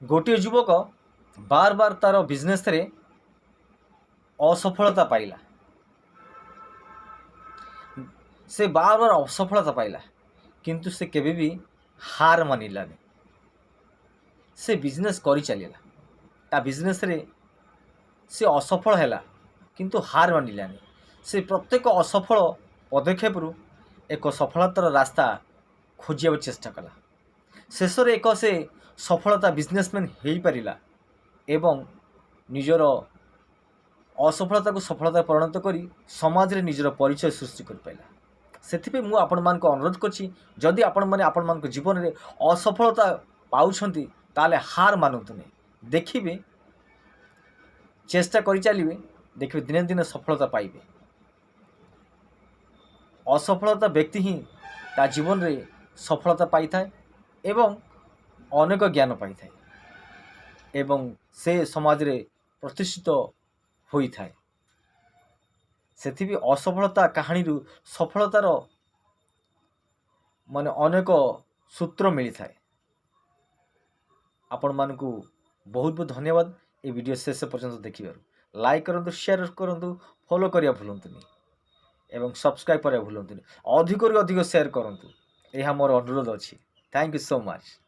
गोटे युवक बार बार तार बिजनेस रे असफलता पाइला। से बार बार असफलता पाइला किंतु से केबे भी हार मानिलानी। से बिजनेस करी चलिला। ता बिजनेस रे से असफल हैला किंतु हार मानिलानी। से प्रत्येक असफल पदक्षेप रु एक सफलतार रास्ता खोजिया चेष्टा कला। शेष एक से सफलता बिजनेसमैन हो पारिला एवं निजर असफलता को सफलता परिणत करी समाज रे निजर परिचय सृष्टि कर पाइला। से मुझे आपण मान अनुरोध करछि जदि आपण माने आपण मान जीवन में असफलता पाउछंती ताले हार मानतु नहीं। देखिए चेष्टा करी चलिए देखिए दिने दिने सफलता पाइबे। असफलता व्यक्ति ही ता जीवन रे सफलता पाई थाए एवं अनेक ज्ञान पाई थाए एवं से समाज रे प्रतिष्ठित होई थाए। सेथि भी असफलता कहानी रु सफलतार माने अनेक सूत्र मिली थाए। आपण मानकु बहुत बहुत धन्यवाद ये वीडियो शेष पर्यंत देखिबारु। लाइक करंतु, शेयर करंतु, फॉलो करिया भूलंतुनी एवं सब्सक्राइब करिया भूलंतुनी। अधिक रु अधिक शेयर करंतु, यह मोर अनुरोध अछि। Thank you so much.